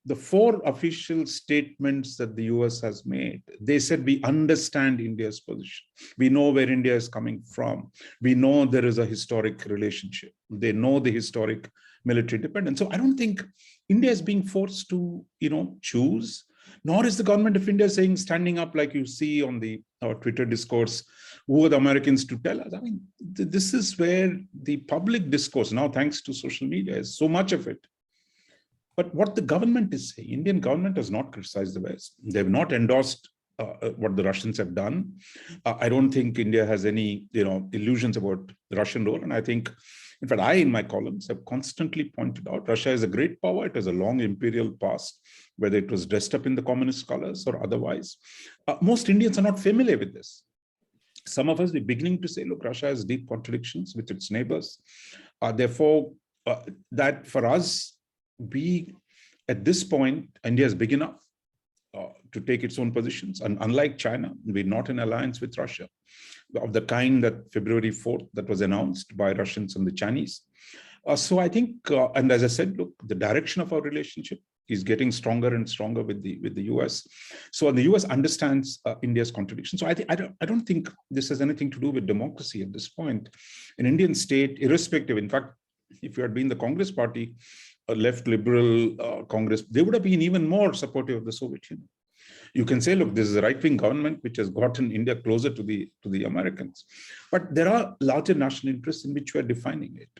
the 4 official statements that the US has made, they said, we understand India's position. We know where India is coming from. We know there is a historic relationship. They know the historic military dependence. So I don't think India is being forced to, choose, nor is the government of India saying, standing up like you see on the Twitter discourse, who are the Americans to tell us? I mean, this is where the public discourse, now thanks to social media, is so much of it. But what the government is saying, Indian government has not criticized the West. They have not endorsed what the Russians have done. I don't think India has any, illusions about the Russian role. And I think, in fact, I, in my columns, have constantly pointed out Russia is a great power. It has a long imperial past, whether it was dressed up in the communist colors or otherwise. Most Indians are not familiar with this. Some of us are beginning to say, look, Russia has deep contradictions with its neighbors. Therefore, that for us, at this point, India is big enough to take its own positions. And unlike China, we're not in alliance with Russia of the kind that February 4th that was announced by Russians and the Chinese. So I think, and as I said, look, the direction of our relationship is getting stronger and stronger with the US. So the US understands India's contradiction. So I don't think this has anything to do with democracy at this point. An Indian state, irrespective, in fact, if you had been the Congress party, a left liberal Congress, they would have been even more supportive of the Soviet Union. You can say, look, this is a right-wing government which has gotten India closer to the Americans. But there are larger national interests in which we are defining it.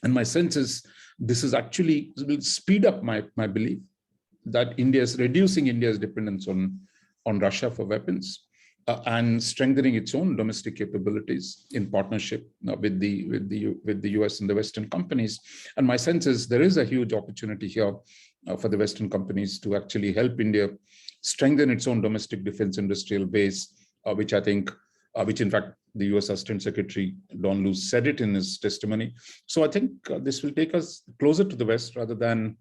And my sense is this is actually will speed up my belief that India is reducing India's dependence on Russia for weapons and strengthening its own domestic capabilities in partnership with the US and the Western companies. And my sense is there is a huge opportunity here for the Western companies to actually help India strengthen its own domestic defense industrial base, which I think, which in fact the US Assistant Secretary Don Luce said it in his testimony. So I think this will take us closer to the West rather than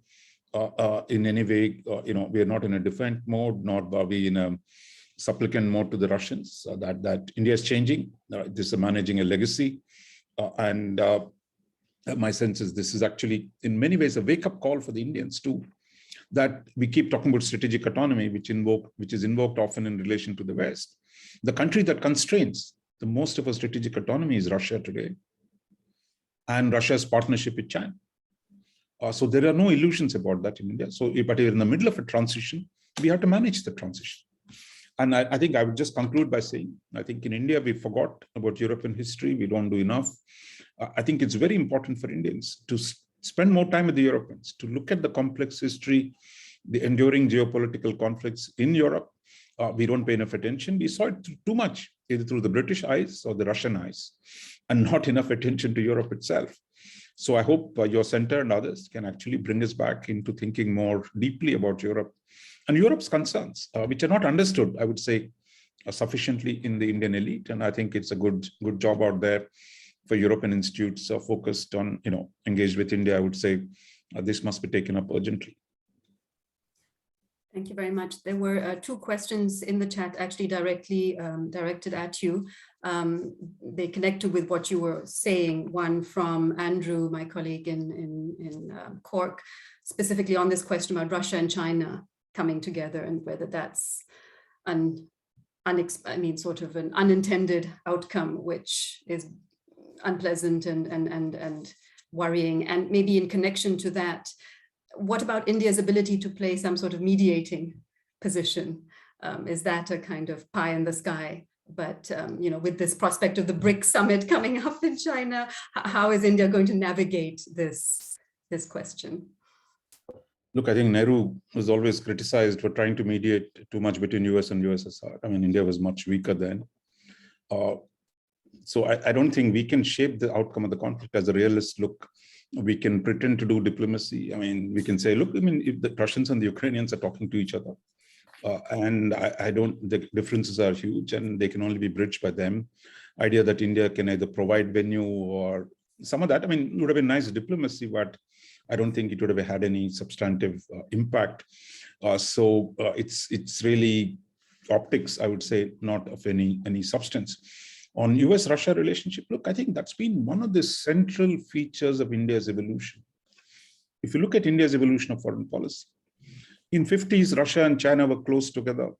in any way, we are not in a defiant mode, nor are we in a supplicant mode to the Russians, that India is changing. This is managing a legacy. And my sense is this is actually in many ways a wake-up call for the Indians too, that we keep talking about strategic autonomy, which is invoked often in relation to the West. The country that constrains the most of our strategic autonomy is Russia today, and Russia's partnership with China. So there are no illusions about that in India. So, but we're in the middle of a transition. We have to manage the transition. And I think I would just conclude by saying, I think in India, we forgot about European history. We don't do enough. I think it's very important for Indians to spend more time with the Europeans, to look at the complex history, the enduring geopolitical conflicts in Europe. We don't pay enough attention. We saw it too much, either through the British eyes or the Russian eyes, and not enough attention to Europe itself. So I hope your center and others can actually bring us back into thinking more deeply about Europe and Europe's concerns, which are not understood, I would say, sufficiently in the Indian elite. And I think it's a good job out there for European institutes focused on, engaged with India. I would say this must be taken up urgently. Thank you very much. There were 2 questions in the chat actually directly directed at you. They connected with what you were saying. One from Andrew, my colleague in Cork, specifically on this question about Russia and China coming together, and whether that's sort of an unintended outcome, which is unpleasant and worrying. And maybe in connection to that, what about India's ability to play some sort of mediating position? Is that a kind of pie in the sky? But with this prospect of the BRICS summit coming up in China, how is India going to navigate this question? Look, I think Nehru was always criticized for trying to mediate too much between US and USSR. I mean, India was much weaker then. So I don't think we can shape the outcome of the conflict as a realist. Look, we can pretend to do diplomacy. I mean, we can say, look, I mean, if the Russians and the Ukrainians are talking to each other, and the differences are huge and they can only be bridged by them. Idea that India can either provide venue or some of that, I mean, it would have been nice diplomacy, but I don't think it would have had any substantive impact. So it's really optics, I would say, not of any substance. On US-Russia relationship, look, I think that's been one of the central features of India's evolution. If you look at India's evolution of foreign policy, in 50s, Russia and China were close together.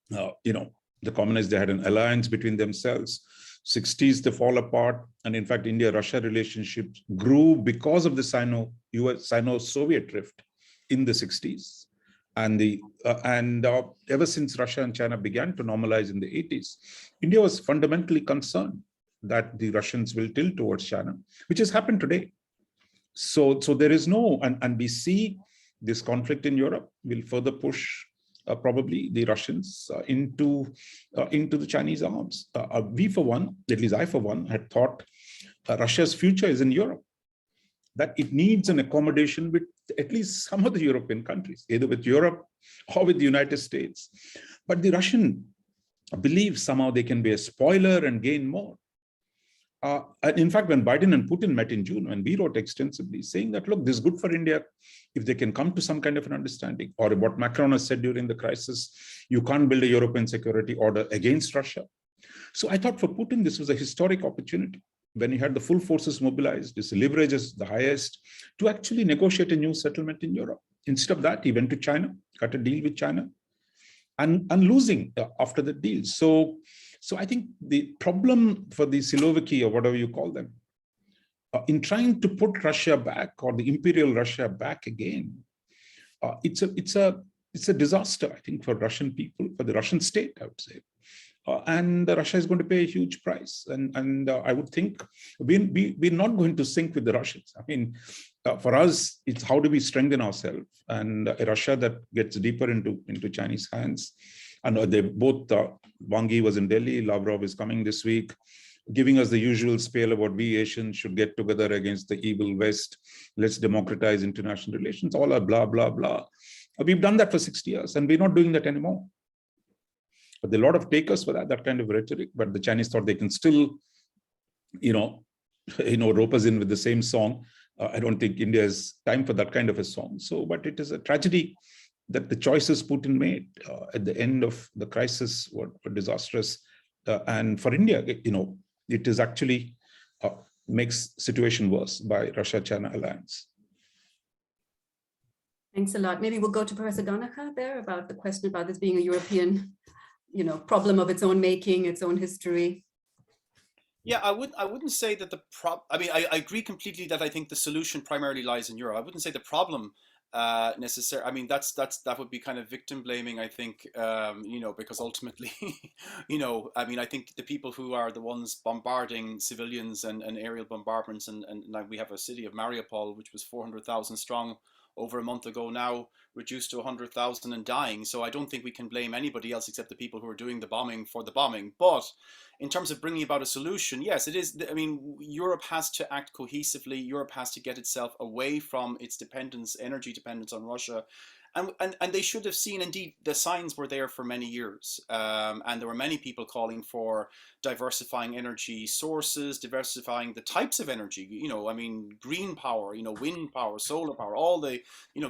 The communists, they had an alliance between themselves. 60s, they fall apart. And in fact, India-Russia relationships grew because of the Sino-Soviet rift in the 60s. And ever since Russia and China began to normalize in the 80s, India was fundamentally concerned that the Russians will tilt towards China, which has happened today. So there is no, and we see this conflict in Europe will further push probably the Russians into the Chinese arms. We, for one, at least I, for one, had thought Russia's future is in Europe, that it needs an accommodation with at least some of the European countries, either with Europe or with the United States. But the Russian believe somehow they can be a spoiler and gain more. And in fact, when Biden and Putin met in June, when we wrote extensively saying that, look, this is good for India if they can come to some kind of an understanding, or what Macron has said during the crisis, you can't build a European security order against Russia. So I thought for Putin, this was a historic opportunity when he had the full forces mobilized, his leverage is the highest, to actually negotiate a new settlement in Europe. Instead of that, he went to China, cut a deal with China, and losing after the deal. So I think the problem for the Siloviki, or whatever you call them, in trying to put Russia back, or the imperial Russia back again, it's a disaster, I think, for Russian people, for the Russian state, I would say. And Russia is going to pay a huge price. And I would think we're not going to sync with the Russians. I mean, for us, it's how do we strengthen ourselves? And a Russia that gets deeper into Chinese hands. And they both, Wang Yi was in Delhi, Lavrov is coming this week, giving us the usual spiel about we Asians should get together against the evil West. Let's democratize international relations, all are blah, blah, blah. We've done that for 60 years and we're not doing that anymore. But there are a lot of takers for that kind of rhetoric, but the Chinese thought they can still, rope us in with the same song. I don't think India has time for that kind of a song. So, but it is a tragedy that the choices Putin made at the end of the crisis were disastrous. And for India, it is actually makes situation worse by Russia-China alliance. Thanks a lot. Maybe we'll go to Professor Donnacha there about the question about this being a European, problem of its own making, its own history. Yeah, I wouldn't say that I agree completely that I think the solution primarily lies in Europe. I wouldn't say the problem necessarily. I mean, that would be kind of victim blaming, I think, because ultimately, I think the people who are the ones bombarding civilians and aerial bombardments, and like we have a city of Mariupol, which was 400,000 strong over a month ago, now reduced to 100,000 and dying. So I don't think we can blame anybody else except the people who are doing the bombing for the bombing. But in terms of bringing about a solution, yes, it is. I mean, Europe has to act cohesively. Europe has to get itself away from its energy dependence on Russia. And they should have seen, indeed, the signs were there for many years. And there were many people calling for diversifying energy sources, diversifying the types of energy, green power, wind power, solar power, all the,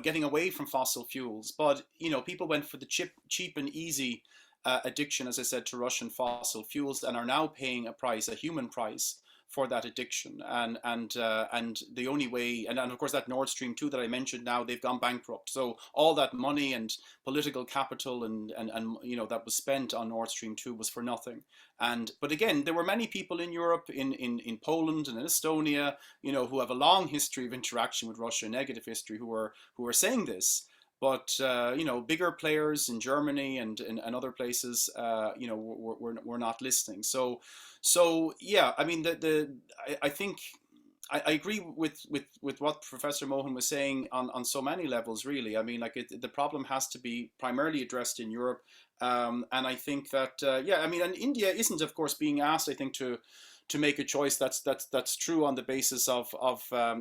getting away from fossil fuels. But, people went for the cheap and easy addiction, as I said, to Russian fossil fuels and are now paying a human price for that addiction. And the only way, and of course that Nord Stream 2 that I mentioned, now they've gone bankrupt. So all that money and political capital and that was spent on Nord Stream 2 was for nothing. But again, there were many people in Europe, in Poland and in Estonia, who have a long history of interaction with Russia, negative history, who are saying this. But bigger players in Germany and other places, were not listening. So yeah, I mean, I think I agree with what Professor Mohan was saying on so many levels, really. I mean, like the problem has to be primarily addressed in Europe, and I think that I mean, and India isn't, of course, being asked, I think, to make a choice that's true on the basis of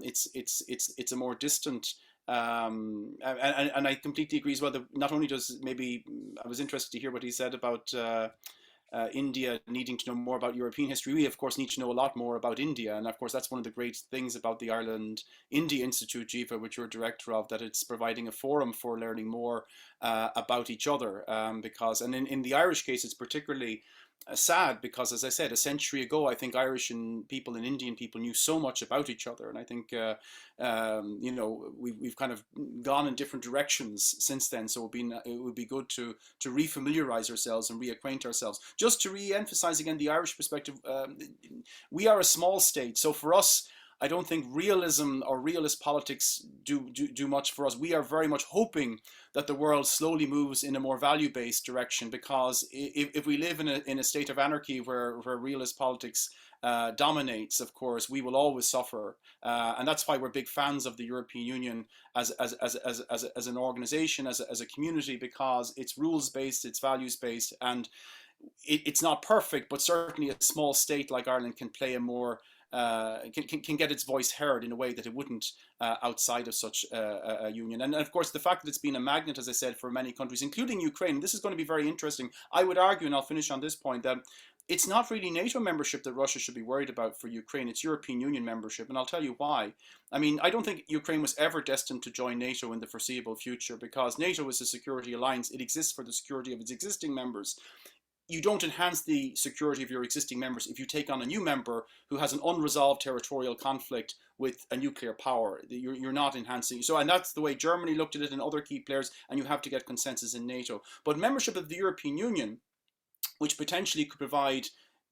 it's a more distant. And I completely agree as well that not only does, maybe I was interested to hear what he said about India needing to know more about European history. We, of course, need to know a lot more about India. And of course, that's one of the great things about the Ireland India Institute, Jiva, which you're director of, that it's providing a forum for learning more about each other. Because in the Irish case, it's particularly sad because, as I said, a century ago, I think Irish people and Indian people knew so much about each other, and I think we've kind of gone in different directions since then. So it would be good to refamiliarize ourselves and reacquaint ourselves. Just to re-emphasize again the Irish perspective, we are a small state, so for us, I don't think realism or realist politics do much for us. We are very much hoping that the world slowly moves in a more value-based direction, because if we live in a state of anarchy where realist politics dominates, of course, we will always suffer. And that's why we're big fans of the European Union as an organization, as a community, because it's rules-based, it's values-based, and it's not perfect, but certainly a small state like Ireland can play a more can get its voice heard in a way that it wouldn't outside of such a union. And of course, the fact that it's been a magnet, as I said, for many countries, including Ukraine, this is going to be very interesting. I would argue, and I'll finish on this point, that it's not really NATO membership that Russia should be worried about for Ukraine, it's European Union membership, and I'll tell you why. I mean, I don't think Ukraine was ever destined to join NATO in the foreseeable future, because NATO is a security alliance. It exists for the security of its existing members. You don't enhance the security of your existing members if you take on a new member who has an unresolved territorial conflict with a nuclear power. You're not enhancing. So, and that's the way Germany looked at it and other key players, and you have to get consensus in NATO. But membership of the European Union, which potentially could provide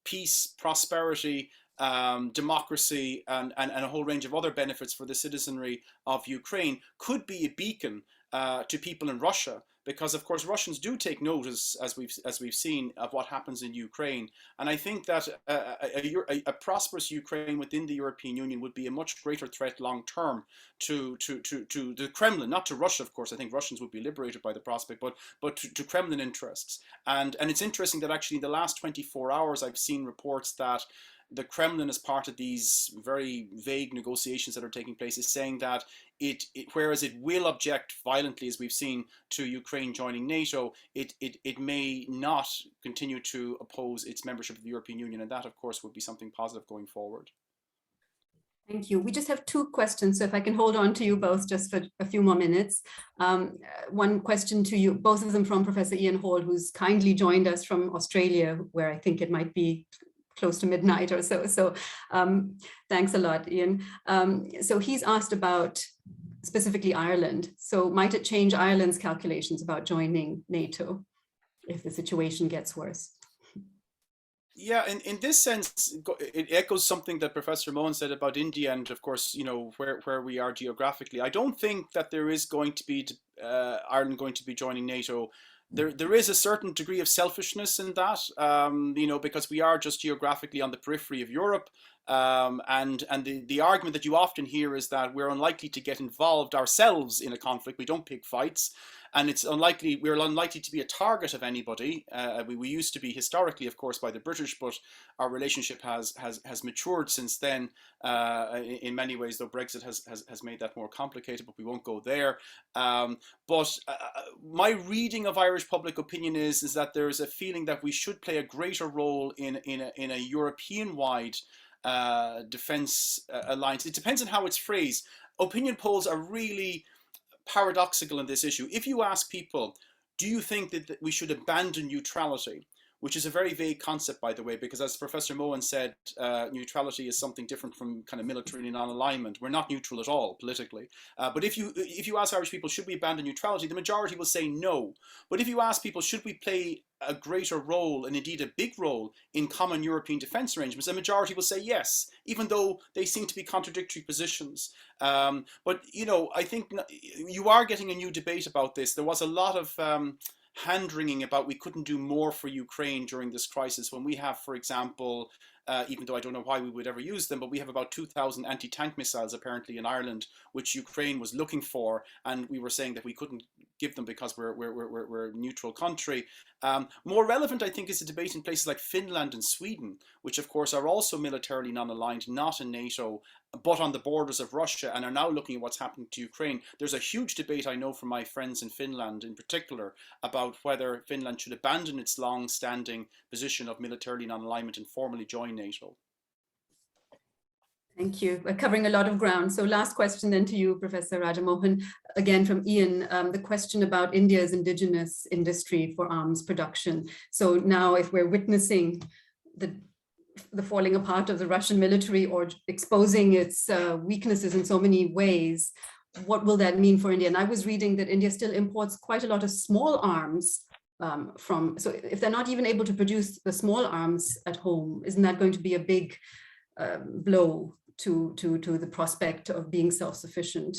peace, prosperity, democracy, and a whole range of other benefits for the citizenry of Ukraine, could be a beacon to people in Russia, because of course Russians do take notice, as we've seen, of what happens in Ukraine. And I think that a prosperous Ukraine within the European Union would be a much greater threat long term to the Kremlin, not to Russia, of course. I think Russians would be liberated by the prospect, but to Kremlin interests. And it's interesting that actually in the last 24 hours I've seen reports that the Kremlin, as part of these very vague negotiations that are taking place, is saying that whereas it will object violently, as we've seen, to Ukraine joining NATO, it may not continue to oppose its membership of the European Union, and that, of course, would be something positive going forward. Thank you. We just have two questions, so if I can hold on to you both just for a few more minutes. One question to you, both of them from Professor Ian Hall, who's kindly joined us from Australia, where I think it might be close to midnight or so. So thanks a lot, Ian. So he's asked about specifically Ireland. So might it change Ireland's calculations about joining NATO if the situation gets worse? Yeah, in this sense, it echoes something that Professor Mohan said about India and, of course, where we are geographically. I don't think that there is going to be Ireland going to be joining NATO. There is a certain degree of selfishness in that, because we are just geographically on the periphery of Europe. And the argument that you often hear is that we're unlikely to get involved ourselves in a conflict. We don't pick fights, and we're unlikely to be a target of anybody. We used to be historically, of course, by the British, but our relationship has matured since then in many ways, though Brexit has made that more complicated, but we won't go there. But my reading of Irish public opinion is that there is a feeling that we should play a greater role in a European-wide defense alliance. It depends on how it's phrased. Opinion polls are really paradoxical in this issue. If you ask people, do you think that we should abandon neutrality? which is a very vague concept, by the way, because as Professor Mohan said, neutrality is something different from kind of military non-alignment. We're not neutral at all politically. But if you ask Irish people, should we abandon neutrality, the majority will say no. But if you ask people, should we play a greater role, and indeed a big role, in common European defence arrangements, the majority will say yes, even though they seem to be contradictory positions. But, you know, I think you are getting a new debate about this. There was a lot of hand-wringing about we couldn't do more for Ukraine during this crisis, when we have, for example, even though I don't know why we would ever use them, but we have about 2,000 anti-tank missiles apparently in Ireland, which Ukraine was looking for, and we were saying that we couldn't give them because we're a neutral country. More relevant, I think, is a debate in places like Finland and Sweden, which of course are also militarily non-aligned, not in NATO, but on the borders of Russia, and are now looking at what's happening to Ukraine. There's a huge debate, I know from my friends in Finland in particular, about whether Finland should abandon its long-standing position of militarily non-alignment and formally join NATO. Thank you. We're covering a lot of ground. So last question then to you, Professor Rajamohan, again from Ian, the question about India's indigenous industry for arms production. So now if we're witnessing the falling apart of the Russian military, or exposing its weaknesses in so many ways, what will that mean for India? And I was reading that India still imports quite a lot of small arms so if they're not even able to produce the small arms at home, isn't that going to be a big blow to the prospect of being self-sufficient?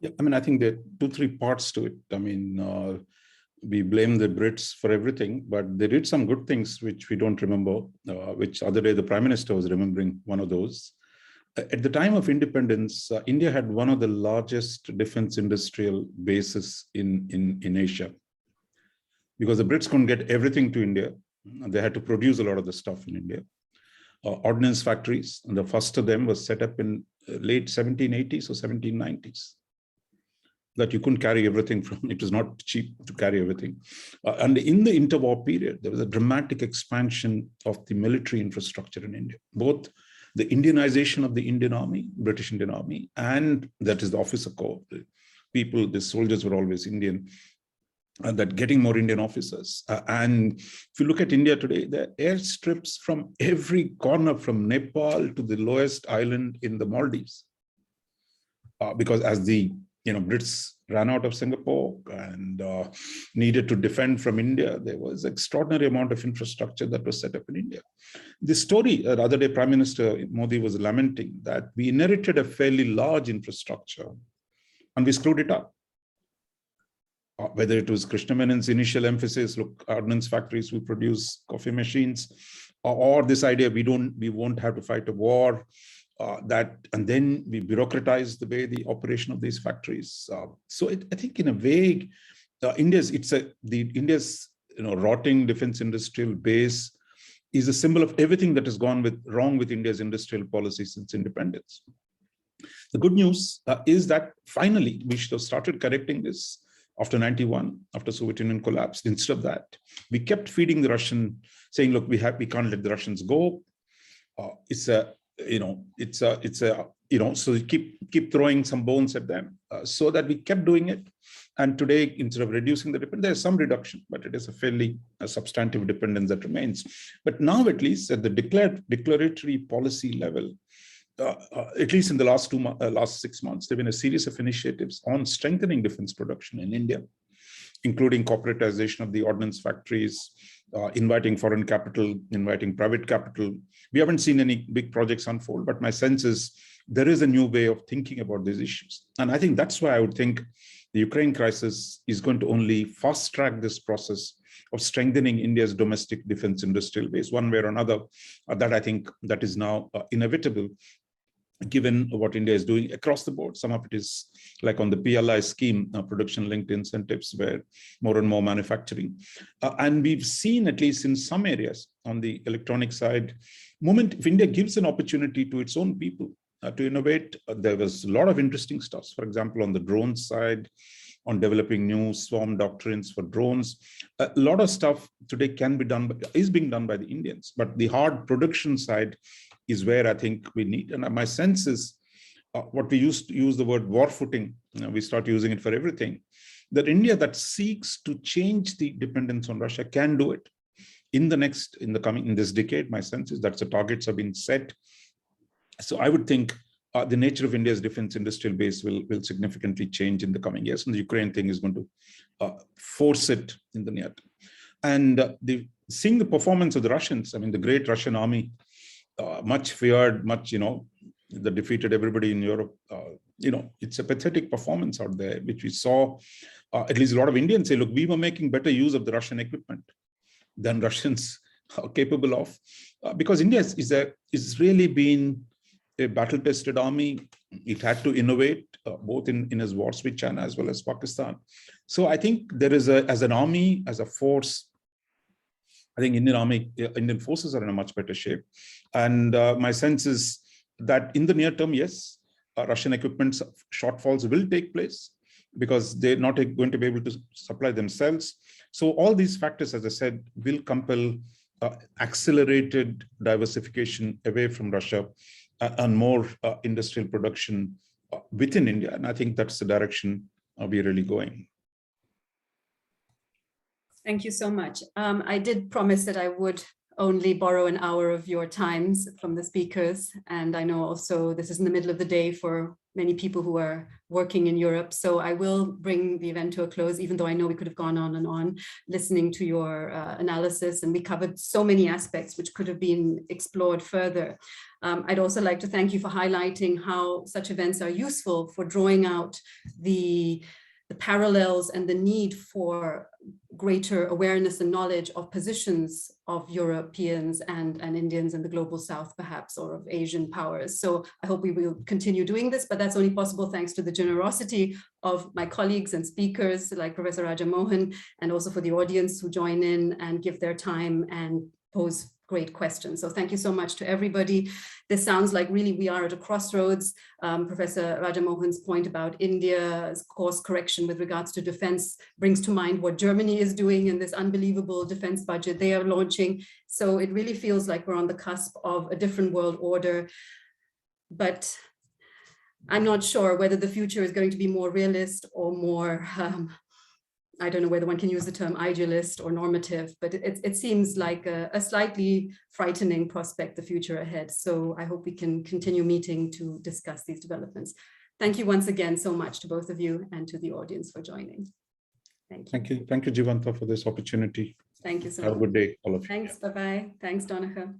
Yeah, I mean, I think there are 2-3 parts to it. I mean, we blame the Brits for everything, but they did some good things which we don't remember, which other day the Prime Minister was remembering one of those. At the time of independence, India had one of the largest defense industrial bases in Asia, because the Brits couldn't get everything to India. They had to produce a lot of the stuff in India. Ordnance factories, and the first of them was set up in late 1780s or 1790s. That you couldn't carry everything from, it was not cheap to carry everything. And in the interwar period, there was a dramatic expansion of the military infrastructure in India, both the Indianization of the Indian Army, British Indian Army, and that is the officer corps. The soldiers were always Indian, and that getting more Indian officers. And if you look at India today, there are airstrips from every corner, from Nepal to the lowest island in the Maldives. Because as the Brits ran out of Singapore and needed to defend from India, there was extraordinary amount of infrastructure that was set up in India. The story, the other day, Prime Minister Modi was lamenting that we inherited a fairly large infrastructure and we screwed it up. Whether it was Krishna Menon's initial emphasis, look, ordnance factories will produce coffee machines, or this idea we won't have to fight a war, and then we bureaucratize the way the operation of these factories. So I think in a way, India's rotting defense industrial base is a symbol of everything that has gone wrong with India's industrial policy since independence. The good news is that finally we should have started correcting this after 91, after Soviet Union collapsed. Instead of that, we kept feeding the Russian, saying, look, we can't let the Russians go. So you keep throwing some bones at them, so that we kept doing it. And today, instead of reducing the dependence, there's some reduction, but it is a fairly substantive dependence that remains. But now, at least at the declaratory policy level, at least in the last 6 months, there have been a series of initiatives on strengthening defense production in India, including corporatization of the ordnance factories, inviting foreign capital, inviting private capital. We haven't seen any big projects unfold, but my sense is there is a new way of thinking about these issues. And I think that's why I would think the Ukraine crisis is going to only fast track this process of strengthening India's domestic defense industrial base, one way or another. That I think that is now inevitable, given what India is doing across the board. Some of it is like on the PLI scheme, production-linked incentives, where more and more manufacturing. And we've seen, at least in some areas on the electronic side, if India gives an opportunity to its own people to innovate, there was a lot of interesting stuff. For example, on the drone side, on developing new swarm doctrines for drones. A lot of stuff today is being done by the Indians, but the hard production side is where I think we need. And my sense is what we used to use the word war footing, we start using it for everything, that India that seeks to change the dependence on Russia can do it. in this decade. My sense is that the targets have been set. So I would think the nature of India's defense industrial base will significantly change in the coming years, and the Ukraine thing is going to force it in the near term. And seeing the performance of the Russians, I mean, the great Russian army, much feared, much, that defeated everybody in Europe. It's a pathetic performance out there, which we saw. At least a lot of Indians say, look, we were making better use of the Russian equipment than Russians are capable of, because India is really been a battle-tested army. It had to innovate both in its wars with China as well as Pakistan. So I think there is as an army, as a force, I think Indian forces are in a much better shape. And my sense is that in the near term, yes, Russian equipment shortfalls will take place because they're not going to be able to supply themselves. So all these factors, as I said, will compel accelerated diversification away from Russia and more industrial production within India. And I think that's the direction we're really going. Thank you so much. I did promise that I would only borrow an hour of your times from the speakers. And I know also this is in the middle of the day for many people who are working in Europe. So I will bring the event to a close, even though I know we could have gone on and on listening to your analysis, and we covered so many aspects which could have been explored further. I'd also like to thank you for highlighting how such events are useful for drawing out the parallels and the need for greater awareness and knowledge of positions of Europeans and Indians in the global South, perhaps, or of Asian powers. So I hope we will continue doing this, but that's only possible thanks to the generosity of my colleagues and speakers like Professor Raja Mohan, and also for the audience who join in and give their time and pose great questions. So thank you so much to everybody. This sounds like really we are at a crossroads. Professor Raja Mohan's point about India's course correction with regards to defense brings to mind what Germany is doing in this unbelievable defense budget they are launching. So it really feels like we're on the cusp of a different world order. But I'm not sure whether the future is going to be more realist or more I don't know whether one can use the term idealist or normative, but it seems like a slightly frightening prospect, the future ahead. So I hope we can continue meeting to discuss these developments. Thank you once again so much to both of you and to the audience for joining. Thank you. Thank you, Jivanta, for this opportunity. Thank you so much. Have a good day, all of you. Thanks, bye-bye. Thanks, Donnacha.